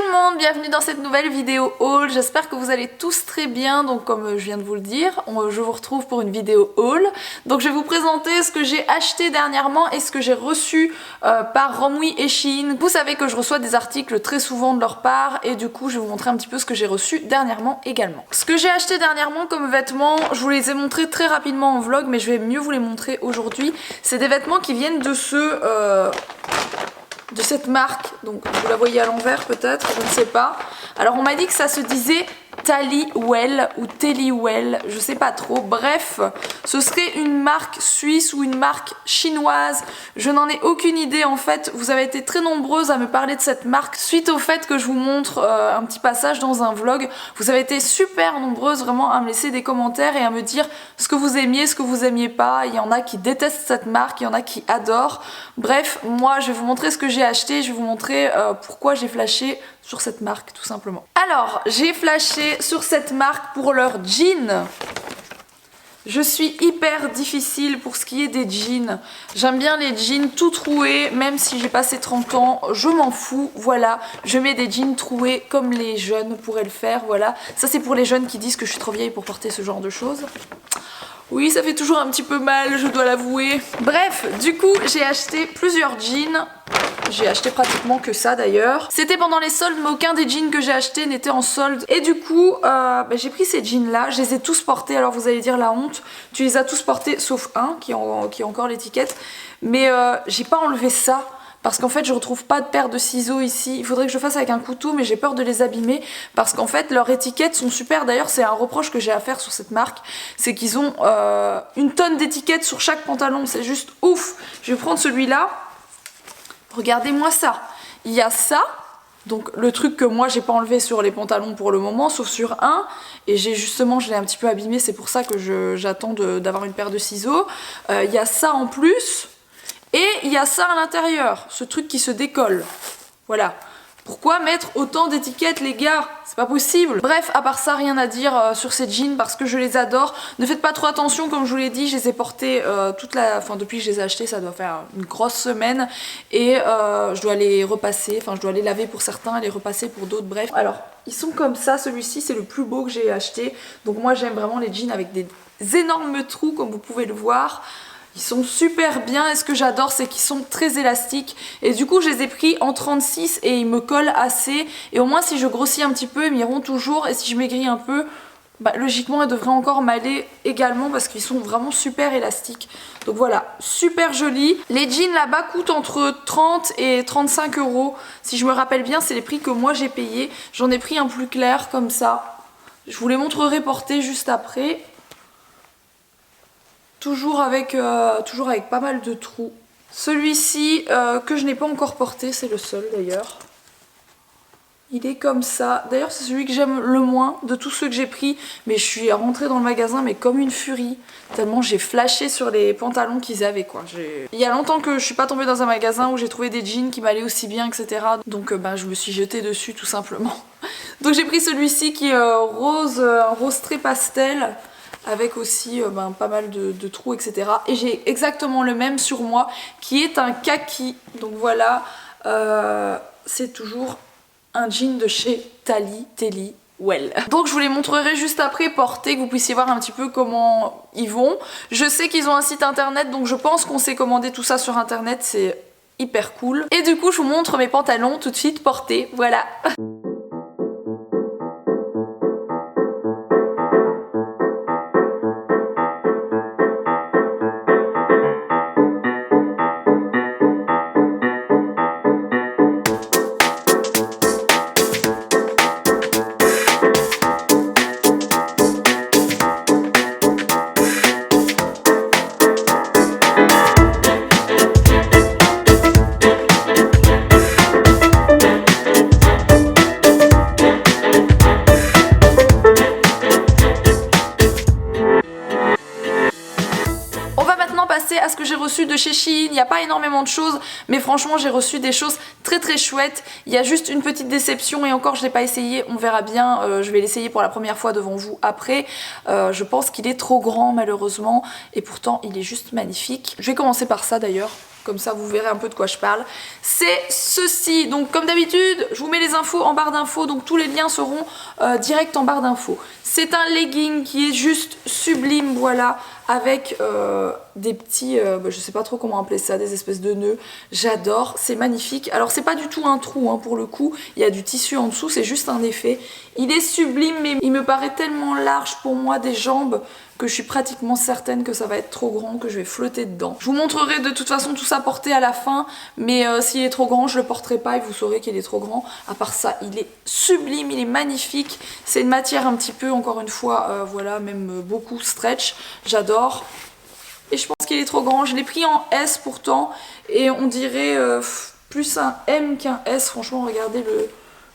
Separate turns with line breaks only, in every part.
le monde, bienvenue dans cette nouvelle vidéo haul. J'espère que vous allez tous très bien. Donc comme je viens de vous le dire, je vous retrouve pour une vidéo haul. Donc je vais vous présenter ce que j'ai acheté dernièrement et ce que j'ai reçu par Romwe et Shein. Vous savez que je reçois des articles très souvent de leur part et du coup je vais vous montrer un petit peu ce que j'ai reçu dernièrement également. Ce que j'ai acheté dernièrement comme vêtements, je vous les ai montrés très rapidement en vlog, mais je vais mieux vous les montrer aujourd'hui. C'est des vêtements qui viennent de de cette marque, donc vous la voyez à l'envers peut-être, je ne sais pas. Alors on m'a dit que ça se disait Tallywell ou Tellywell, je sais pas trop. Bref, ce serait une marque suisse ou une marque chinoise. Je n'en ai aucune idée en fait. Vous avez été très nombreuses à me parler de cette marque suite au fait que je vous montre un petit passage dans un vlog. Vous avez été super nombreuses vraiment à me laisser des commentaires et à me dire ce que vous aimiez, ce que vous aimiez pas. Il y en a qui détestent cette marque, il y en a qui adorent. Bref, moi je vais vous montrer ce que j'ai acheté, je vais vous montrer pourquoi j'ai flashé sur cette marque tout simplement. Alors, j'ai flashé sur cette marque pour leurs jeans. Je suis hyper difficile pour ce qui est des jeans. J'aime bien les jeans tout troués, même si j'ai passé 30 ans, je m'en fous, voilà. Je mets des jeans troués comme les jeunes pourraient le faire, voilà. Ça c'est pour les jeunes qui disent que je suis trop vieille pour porter ce genre de choses. Oui, ça fait toujours un petit peu mal, je dois l'avouer. Bref, du coup, j'ai acheté plusieurs jeans. J'ai acheté pratiquement que ça d'ailleurs. C'était pendant les soldes, mais aucun des jeans que j'ai acheté n'était en solde. Et du coup, j'ai pris ces jeans là, je les ai tous portés. Alors vous allez dire la honte, tu les as tous portés sauf un qui a encore l'étiquette. Mais j'ai pas enlevé ça. Parce qu'en fait je retrouve pas de paire de ciseaux ici. Il faudrait que je fasse avec un couteau, mais j'ai peur de les abîmer. Parce qu'en fait leurs étiquettes sont super. D'ailleurs c'est un reproche que j'ai à faire sur cette marque. C'est qu'ils ont une tonne d'étiquettes sur chaque pantalon. C'est juste ouf. Je vais prendre celui-là. Regardez-moi ça. Il y a ça. Donc le truc que moi j'ai pas enlevé sur les pantalons pour le moment, sauf sur un. Et je l'ai un petit peu abîmé. C'est pour ça que j'attends d'avoir une paire de ciseaux. Il y a ça en plus. Et il y a ça à l'intérieur, ce truc qui se décolle. Voilà. Pourquoi mettre autant d'étiquettes les gars? C'est pas possible. Bref, à part ça, rien à dire sur ces jeans parce que je les adore. Ne faites pas trop attention, comme je vous l'ai dit, je les ai portés depuis que je les ai achetés, ça doit faire une grosse semaine. Et je dois les repasser, je dois les laver pour certains et les repasser pour d'autres, bref. Alors, ils sont comme ça, celui-ci c'est le plus beau que j'ai acheté. Donc moi j'aime vraiment les jeans avec des énormes trous comme vous pouvez le voir. Ils sont super bien et ce que j'adore c'est qu'ils sont très élastiques et du coup je les ai pris en 36 et ils me collent assez et au moins si je grossis un petit peu ils m'iront toujours et si je maigris un peu logiquement ils devraient encore m'aller également parce qu'ils sont vraiment super élastiques. Donc voilà, super joli. Les jeans là-bas coûtent entre 30 et 35 €. Si je me rappelle bien c'est les prix que moi j'ai payés. J'en ai pris un plus clair comme ça. Je vous les montrerai portés juste après. Toujours avec pas mal de trous. Celui-ci que je n'ai pas encore porté, c'est le seul d'ailleurs. Il est comme ça. D'ailleurs c'est celui que j'aime le moins de tous ceux que j'ai pris. Mais je suis rentrée dans le magasin mais comme une furie. Tellement j'ai flashé sur les pantalons qu'ils avaient quoi. Il y a longtemps que je suis pas tombée dans un magasin où j'ai trouvé des jeans qui m'allaient aussi bien etc. Donc je me suis jetée dessus tout simplement. Donc j'ai pris celui-ci qui est un rose très pastel. Avec aussi pas mal de trous etc. Et j'ai exactement le même sur moi qui est un kaki. Donc voilà, c'est toujours un jean de chez Tellywell. Donc je vous les montrerai juste après portés, que vous puissiez voir un petit peu comment ils vont. Je sais qu'ils ont un site internet donc je pense qu'on sait commander tout ça sur internet, c'est hyper cool. Et du coup je vous montre mes pantalons tout de suite portés, voilà. À ce que j'ai reçu de chez Shein, il n'y a pas énormément de choses mais franchement j'ai reçu des choses très très chouettes. Il y a juste une petite déception et encore je l'ai pas essayé, on verra bien, je vais l'essayer pour la première fois devant vous après. Je pense qu'il est trop grand malheureusement et pourtant il est juste magnifique. Je vais commencer par ça d'ailleurs. comme ça vous verrez un peu de quoi je parle. C'est ceci, donc comme d'habitude, je vous mets les infos en barre d'infos, donc tous les liens seront direct en barre d'infos. C'est un legging qui est juste sublime, voilà, avec des petits, je sais pas trop comment appeler ça, des espèces de nœuds. J'adore, c'est magnifique. Alors c'est pas du tout un trou hein, pour le coup, il y a du tissu en dessous, c'est juste un effet. Il est sublime, mais il me paraît tellement large pour moi des jambes que je suis pratiquement certaine que ça va être trop grand, que je vais flotter dedans. Je vous montrerai de toute façon tout ça porté à la fin, mais s'il est trop grand, je le porterai pas et vous saurez qu'il est trop grand. À part ça, il est sublime, il est magnifique. C'est une matière un petit peu, encore une fois, voilà, même beaucoup stretch. J'adore. Et je pense qu'il est trop grand. Je l'ai pris en S pourtant, et on dirait plus un M qu'un S. Franchement, regardez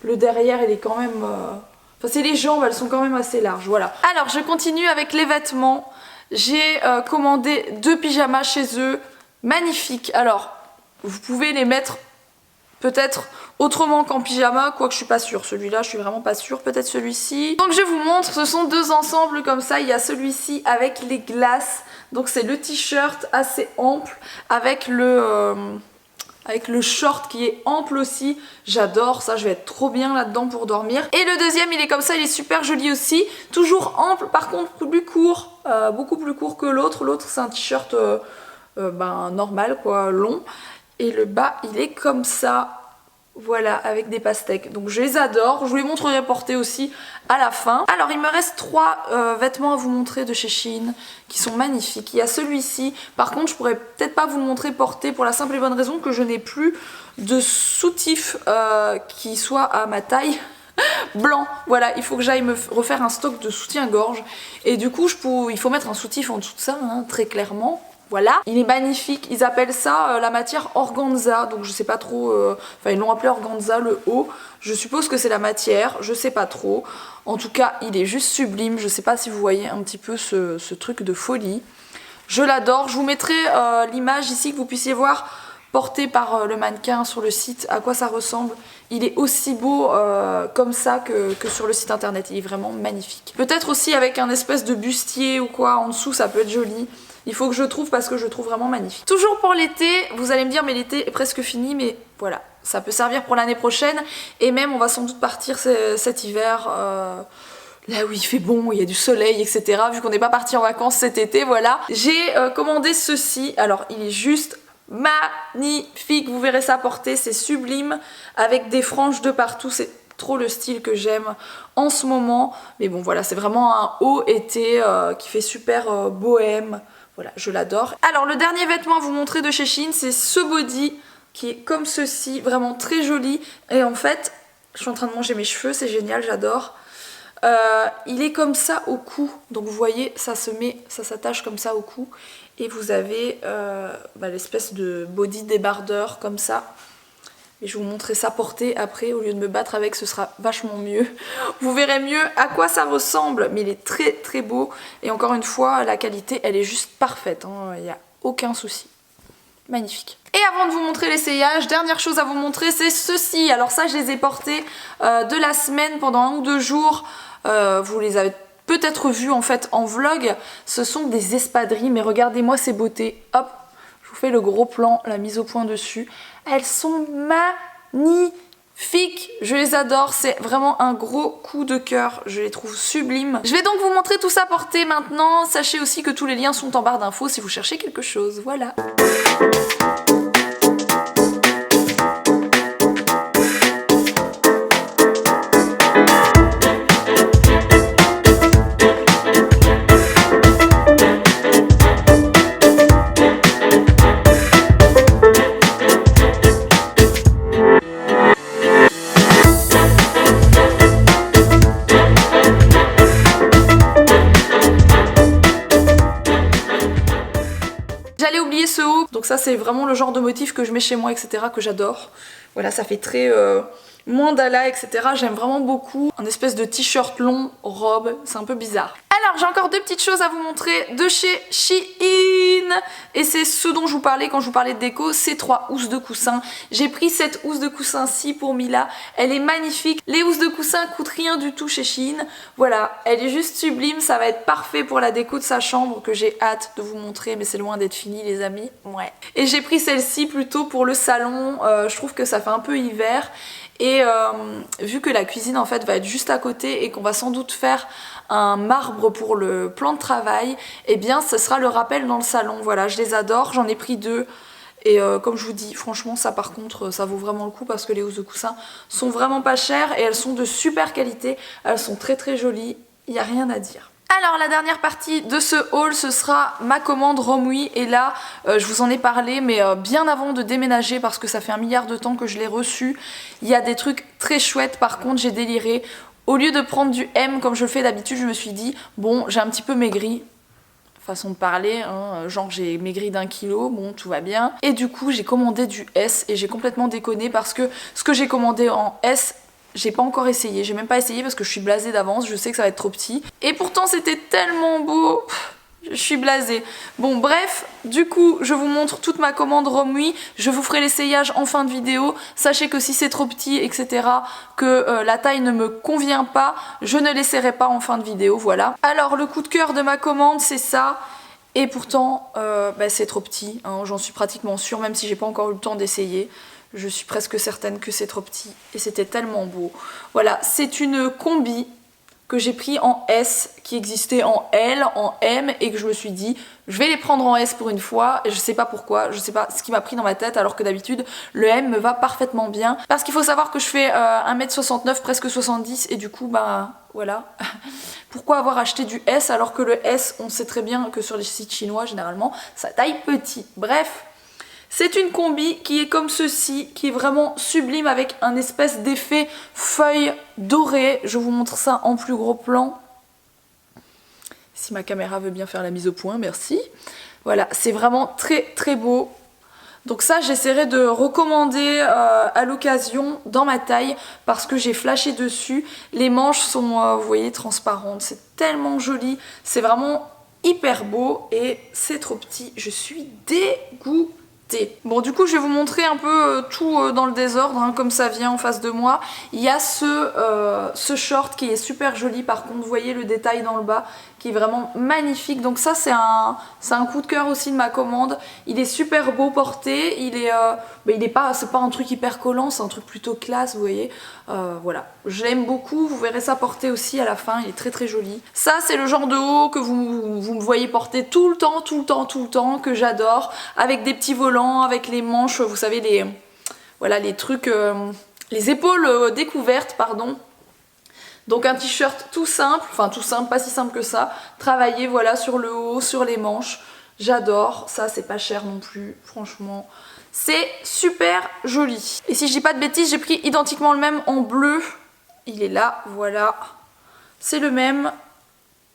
le derrière, il est quand même... Enfin, c'est les jambes, elles sont quand même assez larges, voilà. Alors, je continue avec les vêtements. J'ai commandé 2 pyjamas chez eux, magnifiques. Alors, vous pouvez les mettre peut-être autrement qu'en pyjama, quoique je suis pas sûre. Celui-là, je suis vraiment pas sûre. Peut-être celui-ci. Donc, je vous montre, ce sont 2 ensembles comme ça. Il y a celui-ci avec les glaces. Donc, c'est le t-shirt assez ample avec le short qui est ample aussi. J'adore ça, je vais être trop bien là-dedans pour dormir. Et le deuxième, il est comme ça, il est super joli aussi. Toujours ample, par contre plus court, beaucoup plus court que l'autre. L'autre, c'est un t-shirt normal, quoi, long. Et le bas, il est comme ça. Voilà, avec des pastèques. Donc je les adore. Je vous les montrerai portés aussi à la fin. Alors il me reste 3 vêtements à vous montrer de chez Shein qui sont magnifiques. Il y a celui-ci. Par contre, je pourrais peut-être pas vous le montrer porté pour la simple et bonne raison que je n'ai plus de soutif qui soit à ma taille. Blanc, voilà, il faut que j'aille me refaire un stock de soutien-gorge. Et du coup, il faut mettre un soutif en dessous de ça, hein, très clairement. Voilà, il est magnifique, ils appellent ça la matière organza, donc je sais pas trop, enfin ils l'ont appelé organza le haut, je suppose que c'est la matière, je sais pas trop. En tout cas, il est juste sublime, je sais pas si vous voyez un petit peu ce truc de folie. Je l'adore, je vous mettrai l'image ici que vous puissiez voir porté par le mannequin sur le site, à quoi ça ressemble. Il est aussi beau comme ça que sur le site internet, il est vraiment magnifique. Peut-être aussi avec un espèce de bustier ou quoi en dessous, ça peut être joli. Il faut que je trouve parce que je trouve vraiment magnifique. Toujours pour l'été, vous allez me dire mais l'été est presque fini, mais voilà, ça peut servir pour l'année prochaine. Et même on va sans doute partir cet hiver là où il fait bon, il y a du soleil, etc. Vu qu'on n'est pas parti en vacances cet été, voilà. J'ai commandé ceci, alors il est juste magnifique, vous verrez ça porté, c'est sublime, avec des franges de partout, c'est trop le style que j'aime en ce moment. Mais bon voilà, c'est vraiment un haut été qui fait super bohème. Voilà, je l'adore. Alors le dernier vêtement à vous montrer de chez Shein, c'est ce body qui est comme ceci, vraiment très joli. Et en fait, je suis en train de manger mes cheveux, c'est génial, j'adore. Il est comme ça au cou, donc vous voyez, ça s'attache comme ça au cou. Et vous avez l'espèce de body débardeur comme ça. Et je vais vous montrer ça porté après, au lieu de me battre avec, ce sera vachement mieux. Vous verrez mieux à quoi ça ressemble, mais il est très très beau. Et encore une fois, la qualité, elle est juste parfaite, hein. Il n'y a aucun souci. Magnifique. Et avant de vous montrer l'essayage, dernière chose à vous montrer, c'est ceci. Alors ça, je les ai portés de la semaine pendant 1 ou 2 jours. Vous les avez peut-être vus en fait en vlog. Ce sont des espadrilles, mais regardez-moi ces beautés. Hop, je vous fais le gros plan, la mise au point dessus. Elles sont magnifiques, je les adore, c'est vraiment un gros coup de cœur, je les trouve sublimes. Je vais donc vous montrer tout ça porté maintenant. Sachez aussi que tous les liens sont en barre d'infos si vous cherchez quelque chose, voilà. J'allais oublier ce haut, donc ça c'est vraiment le genre de motif que je mets chez moi, etc. que j'adore. Voilà, ça fait très mandala, etc. J'aime vraiment beaucoup. Un espèce de t-shirt long, robe, c'est un peu bizarre. Alors j'ai encore deux petites choses à vous montrer de chez Shein. Et c'est ce dont je vous parlais quand je vous parlais de déco, ces 3 housses de coussin. J'ai pris cette housse de coussin-ci pour Mila. Elle est magnifique. Les housses de coussin coûtent rien du tout chez Shein. Voilà, elle est juste sublime. Ça va être parfait pour la déco de sa chambre que j'ai hâte de vous montrer. Mais c'est loin d'être fini les amis. Ouais. Et j'ai pris celle-ci plutôt pour le salon. Je trouve que ça fait un peu hiver. Et vu que la cuisine en fait va être juste à côté et qu'on va sans doute faire un marbre pour le plan de travail, et bien ce sera le rappel dans le salon. Voilà, je les adore, j'en ai pris 2 et comme je vous dis, franchement ça par contre ça vaut vraiment le coup parce que les housses de coussin sont vraiment pas chères et elles sont de super qualité, elles sont très très jolies, il n'y a rien à dire. Alors la dernière partie de ce haul ce sera ma commande Romwe et là je vous en ai parlé mais bien avant de déménager parce que ça fait 1 milliard de temps que je l'ai reçu. Il y a des trucs très chouettes, par contre j'ai déliré. Au lieu de prendre du M comme je le fais d'habitude, je me suis dit bon j'ai un petit peu maigri. Façon de parler, hein, genre j'ai maigri d'1 kilo, bon tout va bien. Et du coup j'ai commandé du S et j'ai complètement déconné parce que ce que j'ai commandé en S, j'ai pas encore essayé, j'ai même pas essayé parce que je suis blasée d'avance, je sais que ça va être trop petit. Et pourtant c'était tellement beau, je suis blasée. Bon bref, du coup je vous montre toute ma commande Romwe, je vous ferai l'essayage en fin de vidéo. Sachez que si c'est trop petit, etc., que la taille ne me convient pas, je ne l'essaierai pas en fin de vidéo, voilà. Alors le coup de cœur de ma commande c'est ça. Et pourtant c'est trop petit, hein, j'en suis pratiquement sûre, même si j'ai pas encore eu le temps d'essayer. Je suis presque certaine que c'est trop petit et c'était tellement beau. Voilà, c'est une combi que j'ai pris en S, qui existait en L, en M et que je me suis dit je vais les prendre en S pour une fois et je sais pas pourquoi, je sais pas ce qui m'a pris dans ma tête alors que d'habitude le M me va parfaitement bien. Parce qu'il faut savoir que je fais 1m69, presque 70 et du coup bah voilà. Pourquoi avoir acheté du S alors que le S on sait très bien que sur les sites chinois généralement ça taille petit. Bref. C'est une combi qui est comme ceci, qui est vraiment sublime avec un espèce d'effet feuille dorée. Je vous montre ça en plus gros plan. Si ma caméra veut bien faire la mise au point, merci. Voilà, c'est vraiment très très beau. Donc ça, j'essaierai de recommander à l'occasion dans ma taille parce que j'ai flashé dessus. Les manches sont, vous voyez, transparentes. C'est tellement joli. C'est vraiment hyper beau et c'est trop petit. Je suis dégoûtée. Bon du coup je vais vous montrer un peu tout dans le désordre hein, comme ça vient en face de moi. Il y a ce short qui est super joli, par contre vous voyez le détail dans le bas qui est vraiment magnifique, donc ça c'est un coup de cœur aussi de ma commande. Il est super beau porté, c'est pas un truc hyper collant, c'est un truc plutôt classe vous voyez. Voilà, je l'aime beaucoup, vous verrez ça porté aussi à la fin, il est très très joli. Ça c'est le genre de haut que vous me voyez porter tout le temps, que j'adore, avec des petits volants, avec les manches, vous savez les trucs, les épaules découvertes pardon. Donc un t-shirt tout simple, enfin tout simple, pas si simple que ça, travaillé voilà sur le haut, sur les manches, j'adore, ça c'est pas cher non plus, franchement, c'est super joli. Et si je dis pas de bêtises, j'ai pris identiquement le même en bleu, il est là, voilà, c'est le même,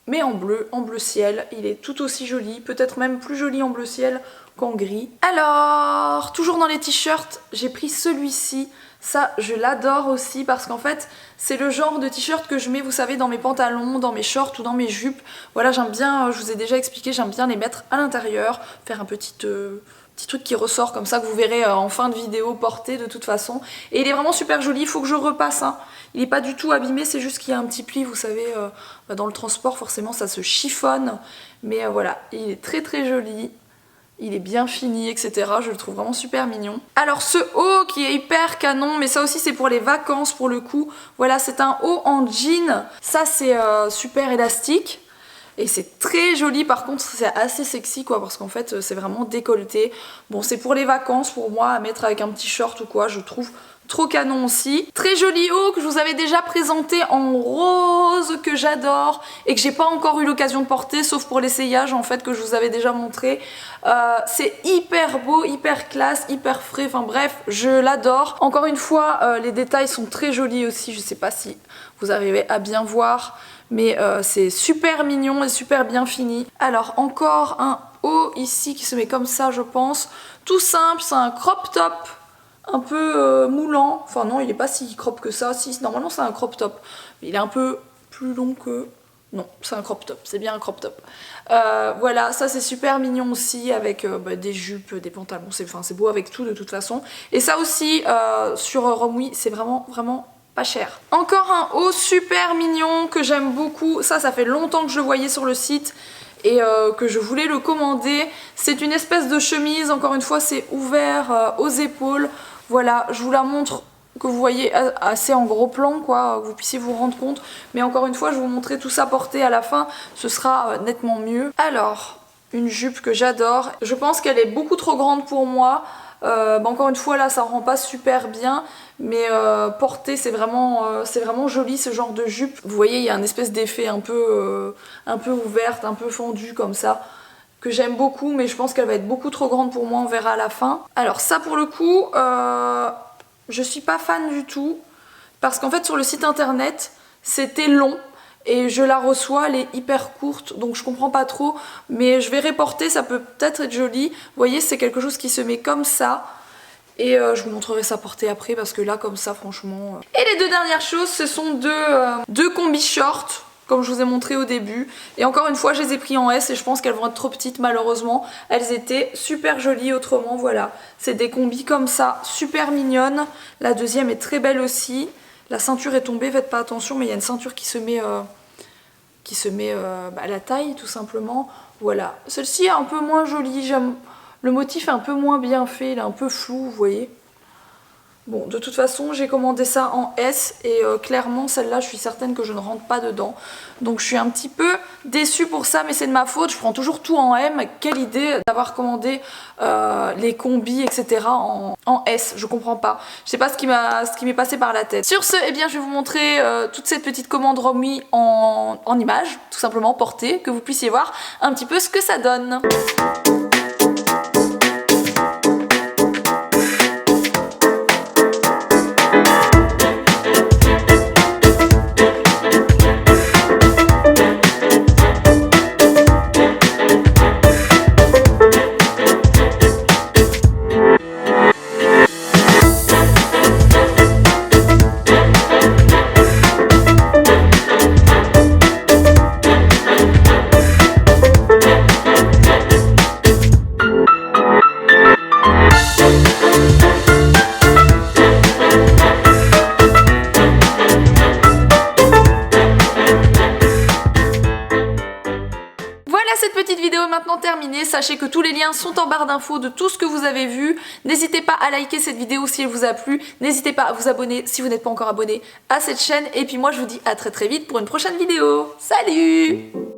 mais en bleu ciel, il est tout aussi joli, peut-être même plus joli en bleu ciel qu'en gris. Alors, toujours dans les t-shirts, j'ai pris celui-ci. Ça, je l'adore aussi parce qu'en fait, c'est le genre de t-shirt que je mets, vous savez, dans mes pantalons, dans mes shorts ou dans mes jupes. Voilà, j'aime bien, je vous ai déjà expliqué, j'aime bien les mettre à l'intérieur, faire un petit truc qui ressort comme ça que vous verrez en fin de vidéo porté de toute façon. Et il est vraiment super joli, il faut que je repasse. Hein. Il n'est pas du tout abîmé, c'est juste qu'il y a un petit pli, vous savez, dans le transport forcément ça se chiffonne. Mais voilà, il est très très joli. Il est bien fini, etc. Je le trouve vraiment super mignon. Alors ce haut qui est hyper canon, mais ça aussi c'est pour les vacances pour le coup. Voilà, c'est un haut en jean. Ça c'est super élastique. Et c'est très joli, par contre c'est assez sexy quoi, parce qu'en fait c'est vraiment décolleté. Bon, c'est pour les vacances pour moi, à mettre avec un petit short ou quoi, je trouve trop canon aussi. Très joli haut que je vous avais déjà présenté en rose, que j'adore et que j'ai pas encore eu l'occasion de porter, sauf pour l'essayage en fait que je vous avais déjà montré. C'est hyper beau, hyper classe, hyper frais, enfin bref, je l'adore. Encore une fois, les détails sont très jolis aussi, je sais pas si vous arrivez à bien voir, mais c'est super mignon et super bien fini. Alors encore un haut ici qui se met comme ça je pense, tout simple, c'est un crop top. un peu moulant. Enfin non, il est pas si crop que ça. Si, normalement c'est un crop top. Mais il est un peu plus long que... Non, c'est un crop top, c'est bien un crop top. Voilà, ça c'est super mignon aussi avec des jupes, des pantalons, c'est beau avec tout de toute façon. Et ça aussi, sur Romwe, c'est vraiment pas cher. Encore un haut super mignon que j'aime beaucoup. Ça fait longtemps que je le voyais sur le site et que je voulais le commander. C'est une espèce de chemise, encore une fois c'est ouvert aux épaules. Voilà, je vous la montre, que vous voyez assez en gros plan, quoi, que vous puissiez vous rendre compte. Mais encore une fois, je vais vous montrer tout ça porté à la fin, ce sera nettement mieux. Alors, une jupe que j'adore. Je pense qu'elle est beaucoup trop grande pour moi. Encore une fois, là, ça rend pas super bien. Mais portée, c'est vraiment joli ce genre de jupe. Vous voyez, il y a un espèce d'effet un peu ouverte, un peu fendue comme ça, que j'aime beaucoup, mais je pense qu'elle va être beaucoup trop grande pour moi, on verra à la fin. Alors ça, pour le coup... je suis pas fan du tout parce qu'en fait sur le site internet c'était long et je la reçois, elle est hyper courte donc je comprends pas trop, mais je vais reporter, ça peut peut-être être joli. Vous voyez, c'est quelque chose qui se met comme ça et je vous montrerai ça porté après parce que là comme ça franchement... Et les deux dernières choses, ce sont deux combis shorts comme je vous ai montré au début. Et encore une fois, je les ai pris en S et je pense qu'elles vont être trop petites malheureusement. Elles étaient super jolies autrement, voilà. C'est des combis comme ça, super mignonnes. La deuxième est très belle aussi. La ceinture est tombée, faites pas attention, mais il y a une ceinture qui se met à la taille tout simplement. Voilà. Celle-ci est un peu moins jolie, j'aime. Le motif est un peu moins bien fait, il est un peu flou, vous voyez. Bon, de toute façon, j'ai commandé ça en S et clairement, celle-là, je suis certaine que je ne rentre pas dedans. Donc, je suis un petit peu déçue pour ça, mais c'est de ma faute. Je prends toujours tout en M. Quelle idée d'avoir commandé les combis, etc. en S. Je comprends pas. Je sais pas ce qui m'est passé par la tête. Sur ce, eh bien, je vais vous montrer toute cette petite commande Romwe en images, tout simplement portée, que vous puissiez voir un petit peu ce que ça donne. Cette petite vidéo est maintenant terminée, sachez que tous les liens sont en barre d'infos de tout ce que vous avez vu. N'hésitez pas à liker cette vidéo si elle vous a plu, n'hésitez pas à vous abonner si vous n'êtes pas encore abonné à cette chaîne, et puis moi je vous dis à très vite pour une prochaine vidéo. Salut!